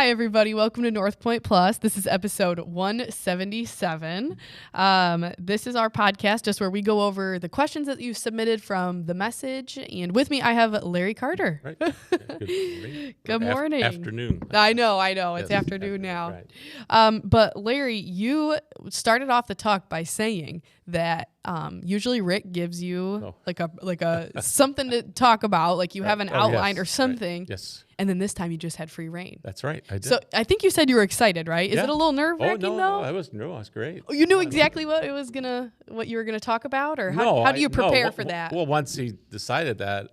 Hi, everybody. Welcome to Northpointe Plus. This is episode 177. This is our podcast just where we go over the questions that you submitted from the message. And with me, I have Larry Carter. Right. Good morning. Good morning. Afternoon. I know. It's Yes, afternoon now. Right. But Larry, you started off the talk by saying that usually Rick gives you like a something to talk about, like you have an outline or something. Right. Yes. And then this time you just had free reign. That's right. I did. So I think you said you were excited, right? Is Yeah. it a little nerve-wracking though? No, I was great. You knew exactly what you were gonna talk about, or how do you prepare for that? Well, once he decided that,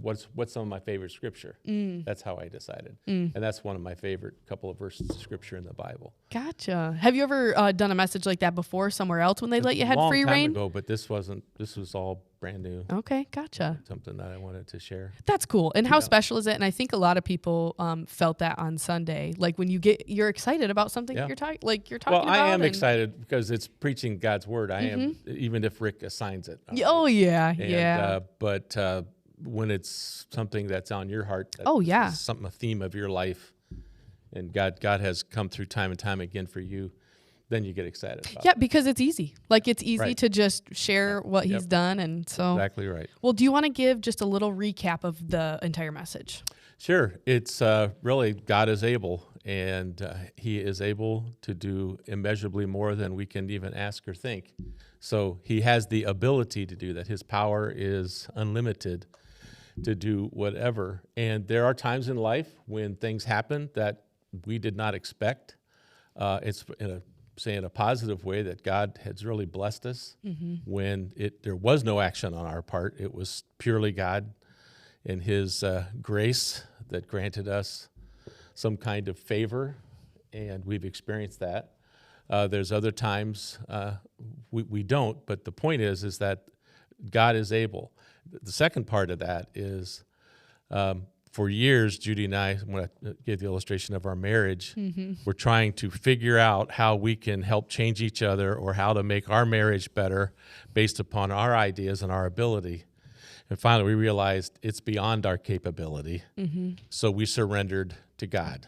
what's some of my favorite scripture? That's how I decided, and that's one of my favorite couple of verses of scripture in the Bible. Gotcha. Have you ever done a message like that before somewhere else when they let you have free reign? A long time ago, but this was all brand new. Okay, gotcha. Something that I wanted to share. That's cool. And how special is it? And I think a lot of people felt that on Sunday. Like when you're excited about something that you're talking about. Well, I am excited because it's preaching God's word. I am, even if Rick assigns it. Oh yeah. But when it's something that's on your heart, something, a theme of your life, and God has come through time and time again for you, then you get excited about it. Yeah, because it's easy. Like it's easy to just share what he's done. And so exactly right. Well, do you want to give just a little recap of the entire message? Sure. It's really God is able, and he is able to do immeasurably more than we can even ask or think. So he has the ability to do that. His power is unlimited to do whatever. And there are times in life when things happen that we did not expect. It's in a positive way that God has really blessed us when there was no action on our part. It was purely God and his grace that granted us some kind of favor, and we've experienced that. There's other times we don't, but the point is that God is able. The second part of that is for years, Judy and I, when I gave the illustration of our marriage, we're trying to figure out how we can help change each other or how to make our marriage better based upon our ideas and our ability. And finally, we realized it's beyond our capability. So we surrendered to God.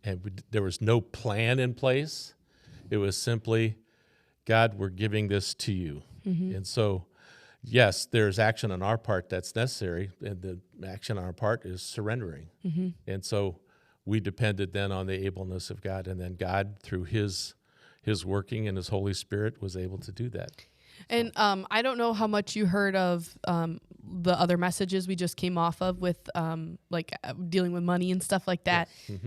And there was no plan in place. It was simply, God, we're giving this to you. And so, yes, there's action on our part that's necessary, and the action on our part is surrendering. And so we depended then on the ableness of God, and then God, through his working and his Holy Spirit, was able to do that. And I don't know how much you heard of the other messages we just came off of with dealing with money and stuff like that. Yes.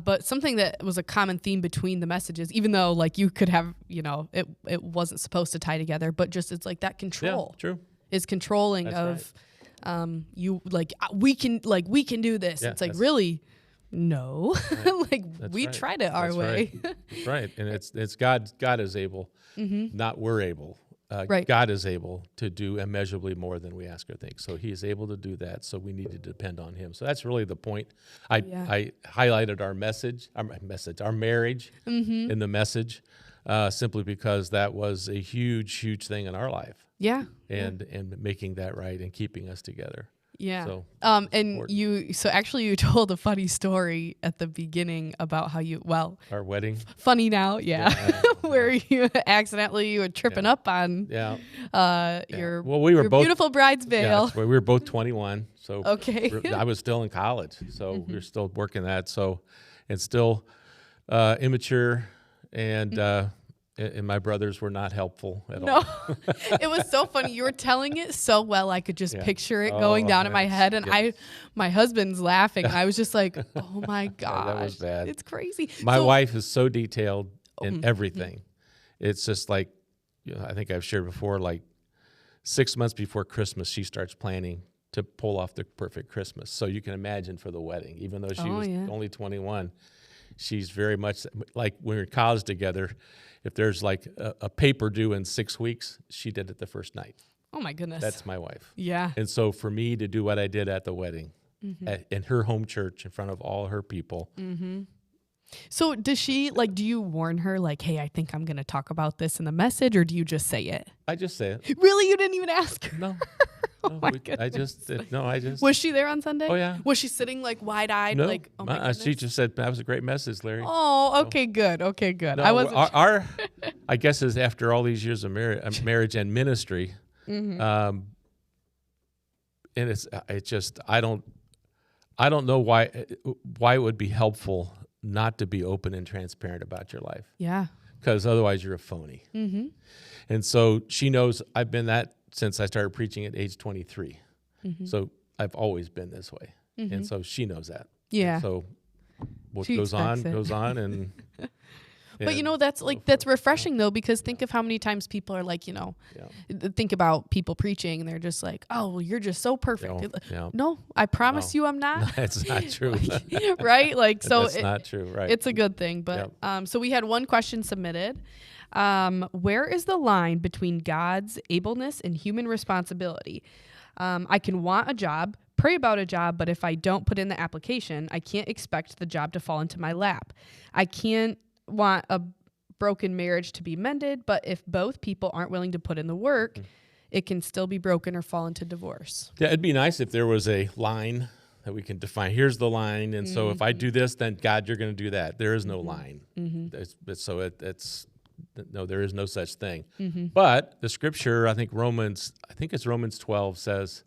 But something that was a common theme between the messages, even though like you could have, it wasn't supposed to tie together, but just it's like that control. Yeah, true. Is controlling That's of you like we can do this. Yeah, it's like really no. Right. We tried it our way. Right. That's right. And it's God is able, not we're able. Right. God is able to do immeasurably more than we ask or think. So he is able to do that, so we need to depend on him. So that's really the point. I highlighted our marriage in the message simply because that was a huge thing in our life. Yeah. And making that right and keeping us together. Yeah. So, and important. you told a funny story at the beginning about how our wedding. Funny now, where you accidentally were tripping up on your beautiful bride's veil. We were both 21, so okay. I was still in college, so we were still working that. So, and still immature, and my brothers were not helpful at all. It was so funny. You were telling it so well. I could just picture it going down in my head. And my husband's laughing. And I was just like, oh my gosh. That was bad. It's crazy. My wife is so detailed in everything. It's just like, I think I've shared before, like 6 months before Christmas, she starts planning to pull off the perfect Christmas. So you can imagine for the wedding, even though she was only 21, she's very much like when we were in college together. If there's like a paper due in 6 weeks, she did it the first night. Oh, my goodness. That's my wife. Yeah. And so for me to do what I did at the wedding, in her home church, in front of all her people. So does she, do you warn her, hey, I think I'm going to talk about this in the message, or do you just say it? I just say it. Really? You didn't even ask her? No. Oh my goodness. I just. Was she there on Sunday? Oh, yeah. Was she sitting like wide-eyed? No, like, oh my goodness? she just said, that was a great message, Larry. Oh, okay, good. Okay, good. No, I wasn't our I guess is after all these years of marriage and ministry, and it's just, I don't know why it would be helpful not to be open and transparent about your life. Yeah. Because otherwise you're a phony. Mm-hmm. And so she knows I've been that since I started preaching at age 23. Mm-hmm. So I've always been this way. Mm-hmm. And so she knows that. Yeah. And so what She goes on, expects it. goes on. And But that's refreshing though, because think of how many times people are like, think about people preaching and they're just like, oh, well, you're just so perfect. No, I promise you I'm not. That's not true. Right? Like, so that's not true. Right. It's a good thing. But so we had one question submitted. Where is the line between God's ableness and human responsibility? I can want a job, pray about a job, but if I don't put in the application, I can't expect the job to fall into my lap. I can't want a broken marriage to be mended, but if both people aren't willing to put in the work, it can still be broken or fall into divorce. Yeah, it'd be nice if there was a line that we can define. Here's the line, and so if I do this, then God, you're going to do that. There is no line. No, there is no such thing. But the scripture, I think it's Romans 12 says,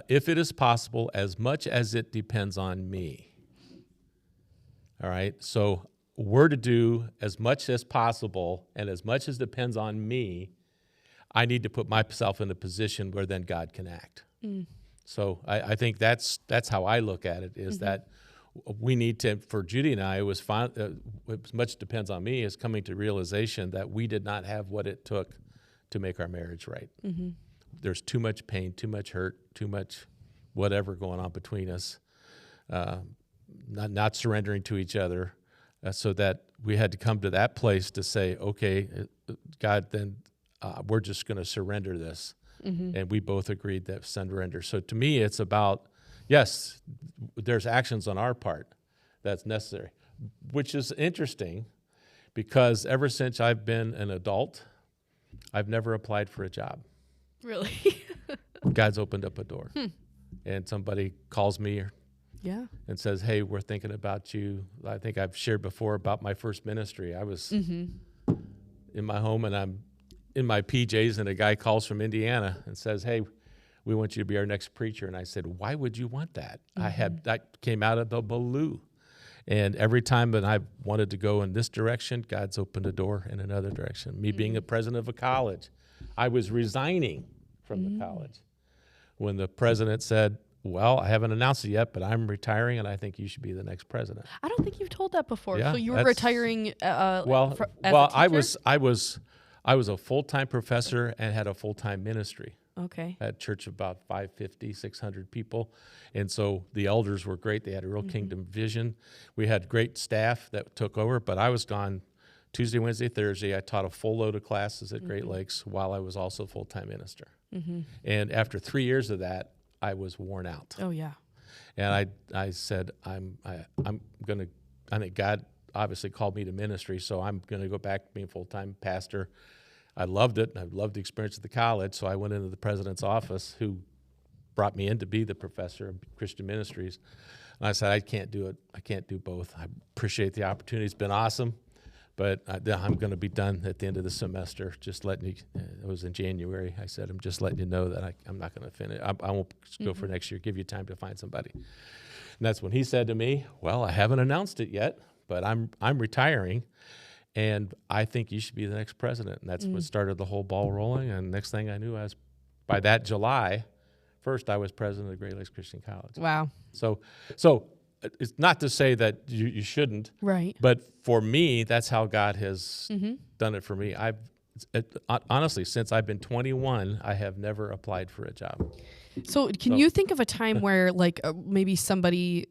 if it is possible, as much as it depends on me. All right, so we're to do as much as possible, and as much as depends on me, I need to put myself in a position where then God can act. So I think that's how I look at it, is that we need to, for Judy and I, as much depends on me, is coming to realization that we did not have what it took to make our marriage right. There's too much pain, too much hurt, too much whatever going on between us, not surrendering to each other, so that we had to come to that place to say, okay, God, then we're just going to surrender this. And we both agreed that surrender. So to me, it's about, yes, there's actions on our part that's necessary, which is interesting because ever since I've been an adult, I've never applied for a job. Really? God's opened up a door. And somebody calls me and says, hey, we're thinking about you. I think I've shared before about my first ministry. I was in my home and I'm in my PJs, and a guy calls from Indiana and says, hey, we want you to be our next preacher. And I said, why would you want that? That came out of the blue. And every time that I wanted to go in this direction, God's opened a door in another direction. Me being a president of a college, I was resigning from the college when the president said, well, I haven't announced it yet, but I'm retiring, and I think you should be the next president. I don't think you've told that before. Yeah, so you were retiring as a teacher? I was a full-time professor and had a full-time ministry. Okay. At church about 550, 600 people. And so the elders were great. They had a real kingdom vision. We had great staff that took over, but I was gone Tuesday, Wednesday, Thursday. I taught a full load of classes at Great Lakes while I was also a full-time minister. And after 3 years of that, I was worn out. Oh, yeah. And I said, I think God obviously called me to ministry, so I'm going to go back to being a full-time pastor. I loved it. I loved the experience at the college, so I went into the president's office, who brought me in to be the professor of Christian ministries. And I said, I can't do it. I can't do both. I appreciate the opportunity. It's been awesome, but I'm going to be done at the end of the semester. Just letting you, it was in January. I said, I'm just letting you know that I'm not going to finish. I won't go for next year. Give you time to find somebody. And that's when he said to me, well, I haven't announced it yet, but I'm retiring, and I think you should be the next president. And that's what started the whole ball rolling. And next thing I knew, by that July 1st, I was president of Great Lakes Christian College. Wow. So it's not to say that you shouldn't. Right. But for me, that's how God has done it for me. Honestly, since I've been 21, I have never applied for a job. So can you think of a time where maybe somebody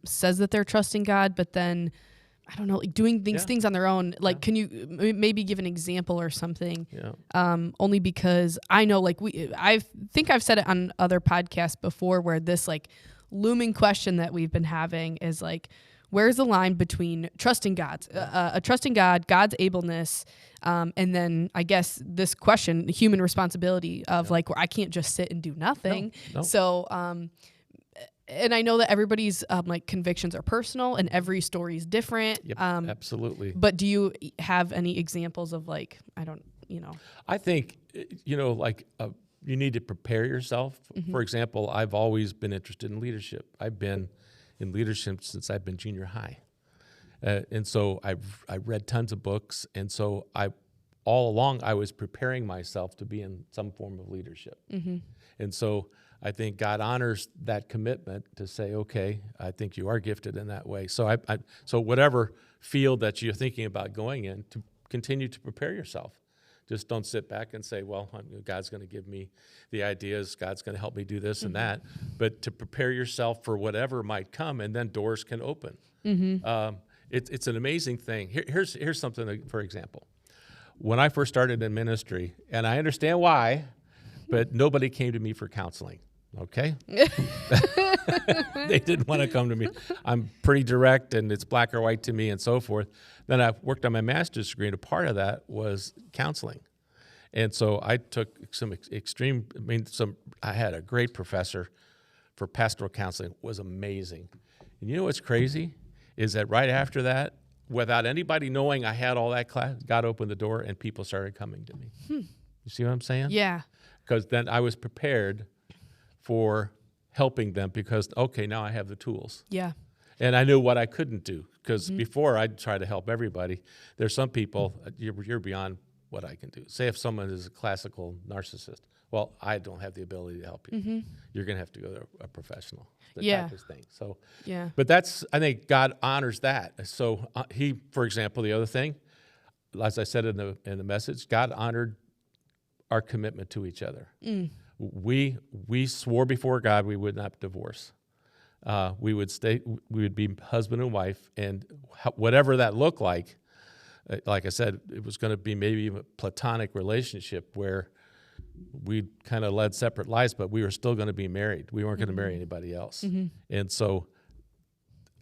says that they're trusting God, but then, I don't know, doing things on their own? Can you maybe give an example or something? Yeah. Only because I know, I think I've said it on other podcasts before, where this looming question that we've been having is where's the line between trusting trusting God, God's ableness, and then I guess this question, the human responsibility of like, where I can't just sit and do nothing. No. So, and I know that everybody's like convictions are personal and every story is different. Yep, absolutely. But do you have any examples of like, I think, like you need to prepare yourself. For example, I've always been interested in leadership. I've been in leadership since I've been junior high. And so I read tons of books. And so all along, I was preparing myself to be in some form of leadership. And so I think God honors that commitment to say, okay, I think you are gifted in that way. So so whatever field that you're thinking about going in, to continue to prepare yourself. Just don't sit back and say, well, God's going to give me the ideas. God's going to help me do this and that. But to prepare yourself for whatever might come, and then doors can open. It's an amazing thing. Here's something, for example. When I first started in ministry, and I understand why, but nobody came to me for counseling. Okay? They didn't want to come to me. I'm pretty direct, and it's black or white to me and so forth. Then I worked on my master's degree, and a part of that was counseling. And so I took I had a great professor for pastoral counseling. It was amazing. And you know what's crazy is that right after that, without anybody knowing I had all that class, God opened the door and people started coming to me. You see what I'm saying? Yeah. Because then I was prepared for helping them because, okay, now I have the tools. Yeah. And I knew what I couldn't do because before I'd try to help everybody. There's some people, you're beyond what I can do. Say if someone is a classical narcissist, well, I don't have the ability to help you. You're going to have to go to a professional. Type of thing. So, but I think God honors that. So for example, the other thing, as I said in the message, God honored our commitment to each other. We swore before God we would not divorce. We would be husband and wife, and whatever that looked like I said, it was going to be maybe a platonic relationship where we kind of led separate lives, but we were still going to be married. We weren't going to marry anybody else. And so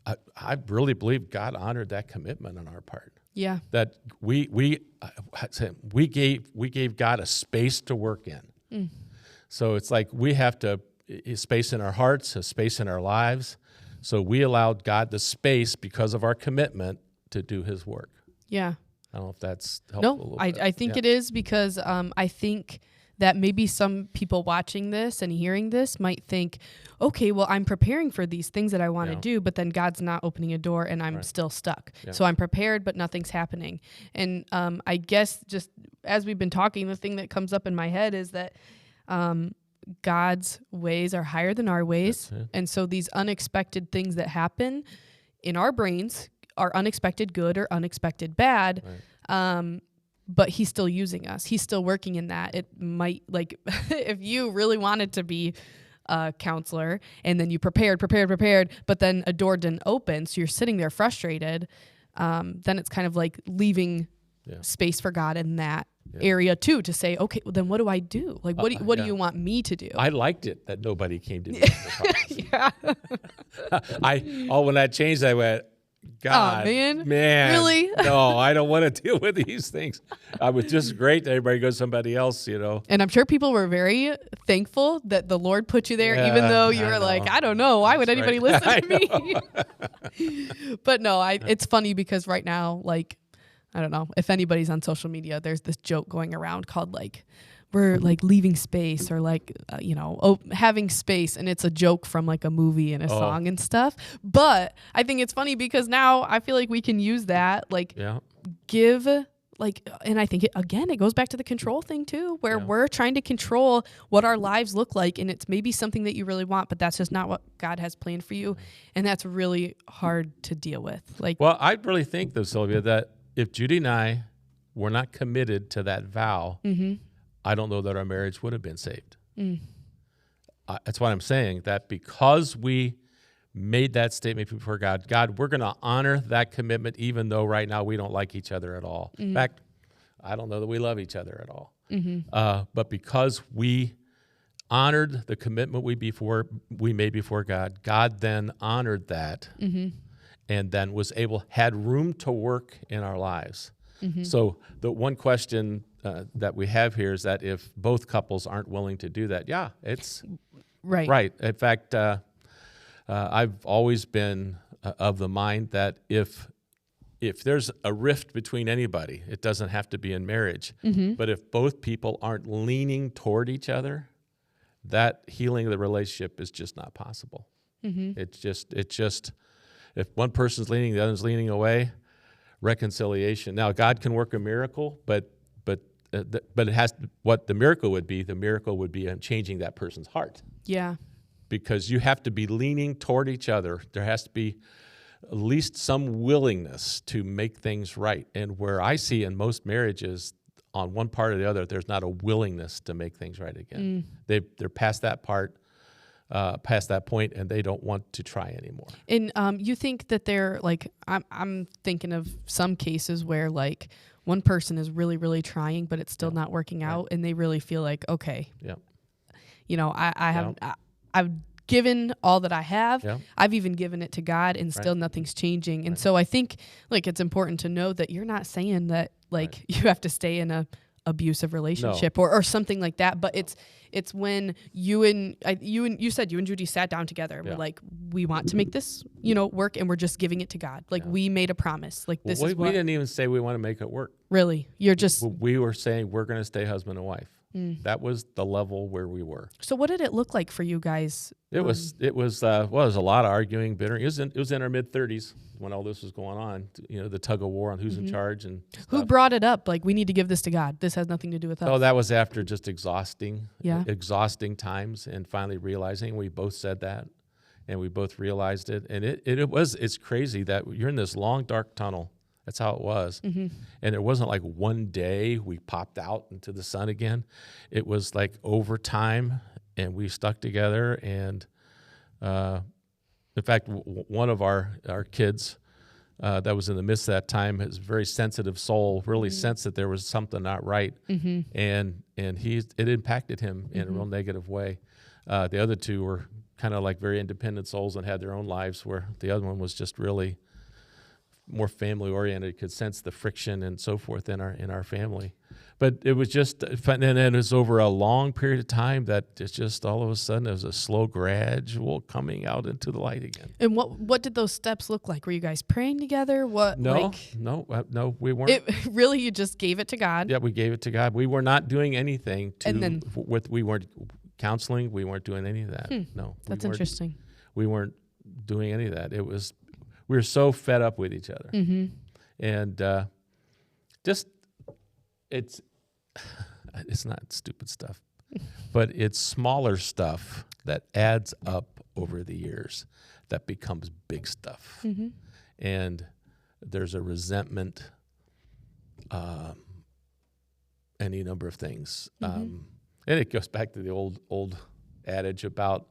I really believe God honored that commitment on our part. Yeah. That we gave God a space to work in. So it's like we have a space in our hearts, a space in our lives. So we allowed God the space because of our commitment to do his work. Yeah. I don't know if that's helpful. No, I think it is because I think that maybe some people watching this and hearing this might think, okay, well, I'm preparing for these things that I want to do, but then God's not opening a door and I'm still stuck. Yeah. So I'm prepared, but nothing's happening. And I guess just as we've been talking, the thing that comes up in my head is that God's ways are higher than our ways. And so these unexpected things that happen in our brains are unexpected good or unexpected bad. But he's still using us. He's still working in that. It might, like, if you really wanted to be a counselor and then you prepared, but then a door didn't open, so you're sitting there frustrated, then it's kind of like leaving space for God in that area too, to say, okay, well, then what do I do? Like, what do you want me to do? I liked it that nobody came to me. When that changed, I went, God, man, really? No, I don't want to deal with these things. I was just great that everybody goes somebody else, And I'm sure people were very thankful that the Lord put you there, even though you were like, I don't know, why would anybody listen to me? But no, it's funny because right now, like, I don't know if anybody's on social media, there's this joke going around called like, we're like leaving space or like, having space. And it's a joke from like a movie and a song and stuff. But I think it's funny because now I feel like we can use that, like give like, and I think it goes back to the control thing too, where we're trying to control what our lives look like. And it's maybe something that you really want, but that's just not what God has planned for you. And that's really hard to deal with. Like, well, I really think though, Sylvia, that if Judy and I were not committed to that vow, I don't know that our marriage would have been saved. That's why I'm saying that because we made that statement before God, we're going to honor that commitment even though right now we don't like each other at all. In fact, I don't know that we love each other at all. But because we honored the commitment we made before God, God then honored that and then had room to work in our lives. So the one question that we have here is that if both couples aren't willing to do that, it's right. In fact, I've always been of the mind that if there's a rift between anybody, it doesn't have to be in marriage. But if both people aren't leaning toward each other, that healing of the relationship is just not possible. It's just if one person's leaning, the other's leaning away, reconciliation. Now, God can work a miracle, but it has what the miracle would be. The miracle would be changing that person's heart. Yeah. Because you have to be leaning toward each other. There has to be at least some willingness to make things right. And where I see in most marriages, on one part or the other, there's not a willingness to make things right again. They're past that point, and they don't want to try anymore. And you think that they're like, I'm thinking of some cases where like one person is really, really trying, but it's still not working out, and they really feel like, okay, I've given all that I have. I've even given it to God, and still nothing's changing. And so I think like it's important to know that you're not saying that like you have to stay in a abusive relationship or something like that, but it's when you said you and Judy sat down together and were like, we want to make this work, and we're just giving it to God. Like we made a promise. Like this is what we didn't even say we want to make it work. Really, you're just we were saying we're going to stay husband and wife. That was the level where we were. So what did it look like for you guys? It was a lot of arguing, bitter. It was in our mid-30s when all this was going on. The tug of war on who's in charge and stuff. Who brought it up? Like, we need to give this to God. This has nothing to do with us. Oh, that was after just exhausting times, and finally realizing. We both said that, and we both realized it. And it's crazy that you're in this long dark tunnel. That's how it was. And it wasn't like one day we popped out into the sun again. It was like over time, and we stuck together. And in fact, one of our kids that was in the midst of that time, his very sensitive soul really sensed that there was something not right. And it impacted him in a real negative way. The other two were kind of like very independent souls and had their own lives, where the other one was just really more family oriented, could sense the friction and so forth in our family. But it was just, and it was over a long period of time that it's just all of a sudden it was a slow, gradual coming out into the light again. And what did those steps look like? Were you guys praying together? No, we weren't. Really, you just gave it to God? Yeah, we gave it to God. We were not doing anything we weren't counseling. We weren't doing any of that. No. That's interesting. We weren't doing any of that. It was, we were so fed up with each other. And it's not stupid stuff, but it's smaller stuff that adds up over the years that becomes big stuff. And there's a resentment, any number of things. And it goes back to the old adage about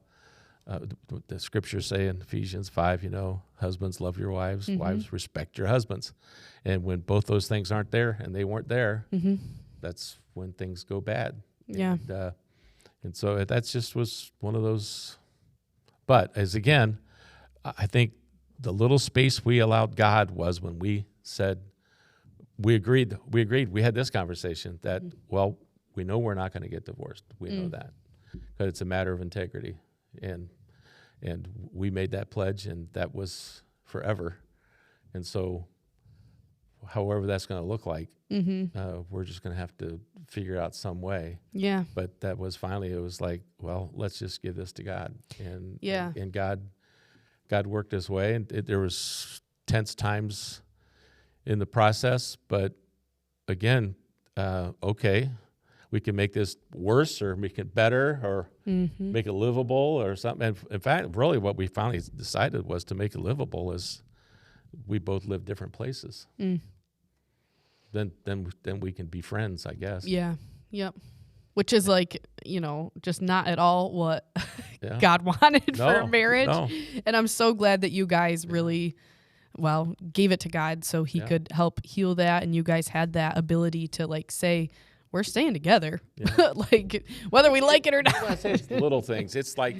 the scriptures say in Ephesians 5, husbands, love your wives, wives, respect your husbands. And when both those things aren't there, and they weren't there, that's when things go bad. Yeah. And so that just was one of those. But again, I think the little space we allowed God was when we said, we agreed, we had this conversation that, well, we know we're not going to get divorced. We know that, because it's a matter of integrity. And we made that pledge, and that was forever. And so however that's going to look like, we're just going to have to figure out some way. Yeah. But that was finally, it was like, well, let's just give this to God. And God worked his way, and there was tense times in the process, but again, okay, we can make this worse or make it better or make it livable or something. And in fact, really what we finally decided was to make it livable is we both live different places. Then we can be friends, I guess. Yeah. Yep. Which is like, just not at all what God wanted for marriage. No. And I'm so glad that you guys really, gave it to God so he could help heal that. And you guys had that ability to say, we're staying together, whether we like it or not. I say it's little things. It's like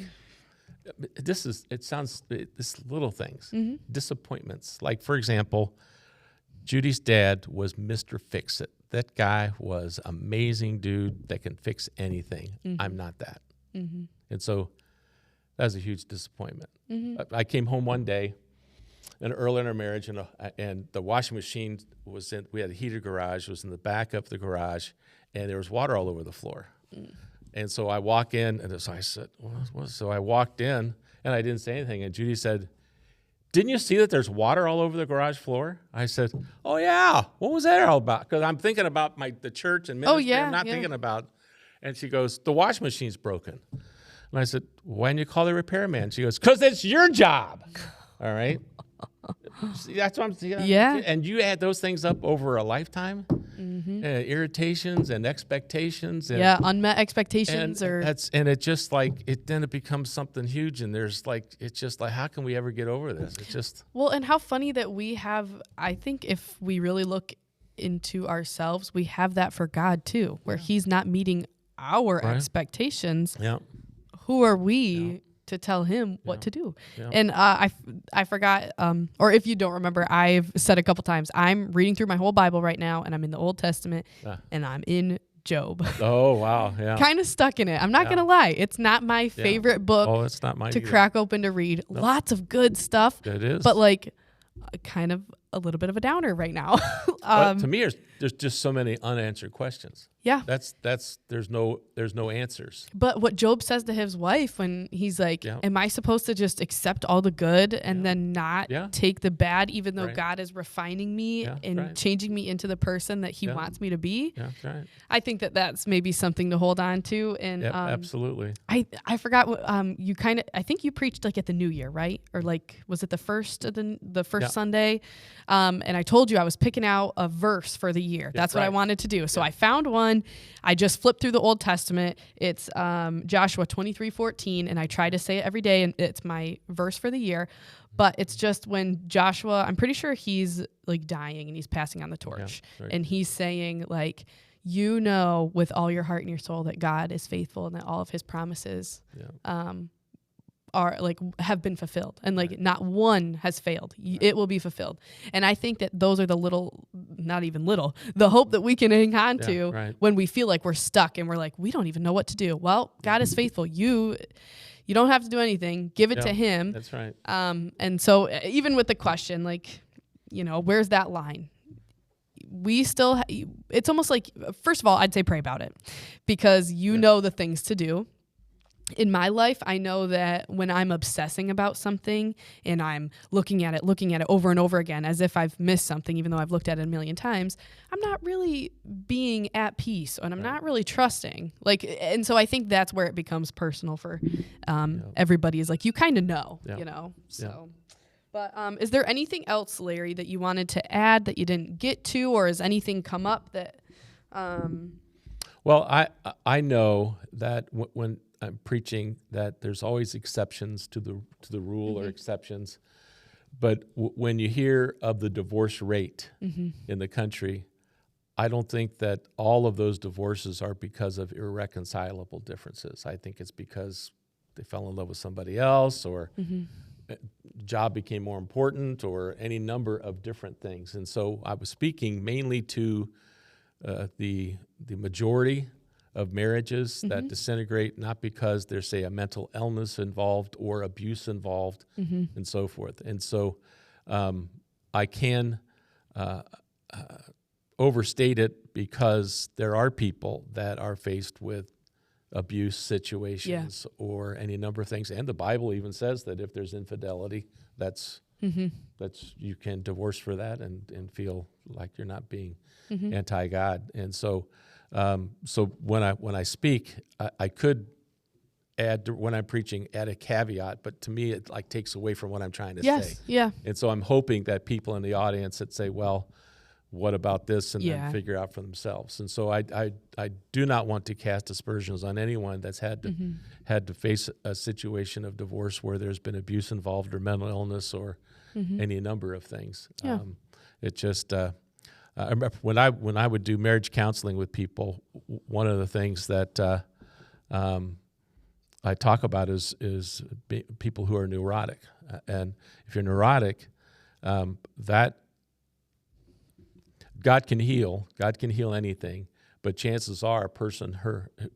This little things, disappointments. Like, for example, Judy's dad was Mr. Fix-It. That guy was amazing dude that can fix anything. I'm not that. And so that was a huge disappointment. I came home one day, and early in our marriage, and the washing machine was in, we had a heated garage, it was in the back of the garage, and there was water all over the floor. And so I walk in, and so I said, so I walked in, and I didn't say anything. And Judy said, "Didn't you see that there's water all over the garage floor?" I said, "Oh, yeah. What was that all about?" Because I'm thinking about the church and ministry. Oh, yeah, I'm not thinking about. And she goes, "The washing machine's broken." And I said, "Why didn't you call the repairman?" She goes, "Because it's your job." All right. See, that's what I'm saying. Yeah. And you add those things up over a lifetime, irritations and expectations. And, unmet expectations. And it just like, then it becomes something huge. And it's just like, how can we ever get over this? It's just. Well, and how funny that we have, I think if we really look into ourselves, we have that for God too, where he's not meeting our expectations. Yeah. Who are we to tell him what to do? And I forgot, or if you don't remember, I've said a couple times, I'm reading through my whole Bible right now, and I'm in the Old Testament, and I'm in Job. Oh, wow. Yeah. Kind of stuck in it. I'm not going to lie. It's not my favorite book it's not mine to either. crack open to read. Nope. Lots of good stuff. It is. But like kind of a little bit of a downer right now. But to me, there's just so many unanswered questions. Yeah. There's no answers. But what Job says to his wife when he's like, am I supposed to just accept all the good and then not take the bad, even though God is refining me and changing me into the person that he wants me to be? Yeah, right. I think that that's maybe something to hold on to. And absolutely. I forgot what you I think you preached like at the New Year, right? Or like, was it the first Sunday? And I told you I was picking out a verse for the year. That's what I wanted to do. So I found one. I just flipped through the Old Testament. It's Joshua 23:14, and I try to say it every day, and it's my verse for the year. But it's just when Joshua, I'm pretty sure he's like dying and he's passing on the torch. Yeah, right. And he's saying like, you know with all your heart and your soul that God is faithful and that all of his promises are like have been fulfilled, and like not one has failed. It will be fulfilled. And I think that those are the the hope that we can hang on to when we feel like we're stuck and we're like, we don't even know what to do. Well, God is faithful. You don't have to do anything. Give it to him. That's right. And so even with the question, like, where's that line? We still, it's almost like, first of all, I'd say pray about it, because you know the things to do. In my life, I know that when I'm obsessing about something and I'm looking at it over and over again as if I've missed something, even though I've looked at it a million times, I'm not really being at peace, and I'm not really trusting. And so I think that's where it becomes personal for everybody, is like, you kind of know, so. But is there anything else, Larry, that you wanted to add that you didn't get to, or has anything come up that? Well, I know that when I'm preaching that there's always exceptions to the rule or exceptions, but when you hear of the divorce rate in the country, I don't think that all of those divorces are because of irreconcilable differences. I think it's because they fell in love with somebody else, or job became more important, or any number of different things. And so I was speaking mainly to the majority of marriages that disintegrate, not because there's, say, a mental illness involved or abuse involved and so forth. And so I can overstate it, because there are people that are faced with abuse situations or any number of things. And the Bible even says that if there's infidelity, that's you can divorce for that and feel like you're not being anti-God. And so when I speak, I could add, when I'm preaching, add a caveat, but to me it like takes away from what I'm trying to say. Yeah. And so I'm hoping that people in the audience that say, well, what about this, and then figure out for themselves. And so I do not want to cast aspersions on anyone that's had to face a situation of divorce where there's been abuse involved, or mental illness, or any number of things. Yeah. It just I remember when I would do marriage counseling with people, one of the things that I talk about is people who are neurotic, and if you're neurotic, that God can heal anything, but chances are a person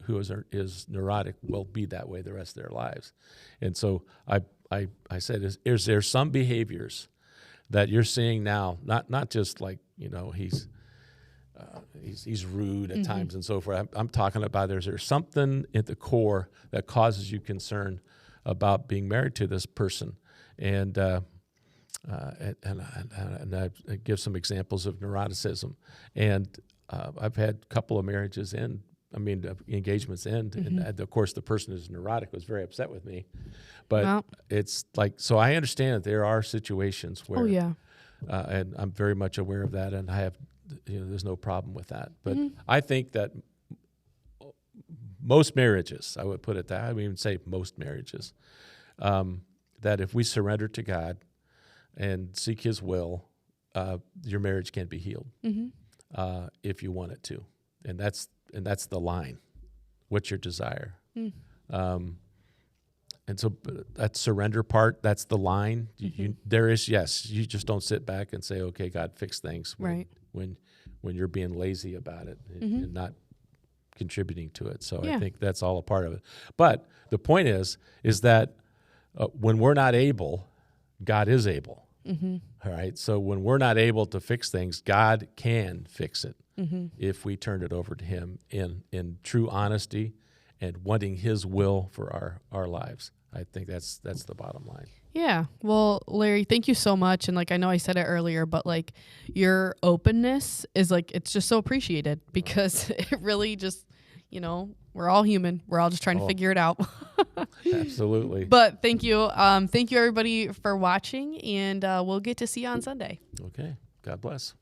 who is neurotic will be that way the rest of their lives. And so I said, is there some behaviors that you're seeing now, not just like, he's rude at times and so forth. I'm talking about, is there something at the core that causes you concern about being married to this person? And I give some examples of neuroticism. And I've had a couple of marriages end. Engagements end, and of course the person who's neurotic was very upset with me. But it's like, so I understand that there are situations where, and I'm very much aware of that, and I have, there's no problem with that. But I think that most marriages, I would put it that, I would even say most marriages, that if we surrender to God and seek His will, your marriage can be healed if you want it to, and that's the line. What's your desire? And so that surrender part, that's the line. You just don't sit back and say, okay, God, fix things when you're being lazy about it and not contributing to it. So I think that's all a part of it. But the point is that when we're not able, God is able. All right. So when we're not able to fix things, God can fix it if we turn it over to Him in true honesty and wanting His will for our lives. I think that's the bottom line. Yeah. Well, Larry, thank you so much. And I know I said it earlier, but your openness is it's just so appreciated, because it really just, we're all human. We're all just trying to figure it out. Absolutely. But thank you. Thank you everybody for watching, and we'll get to see you on Sunday. Okay. God bless.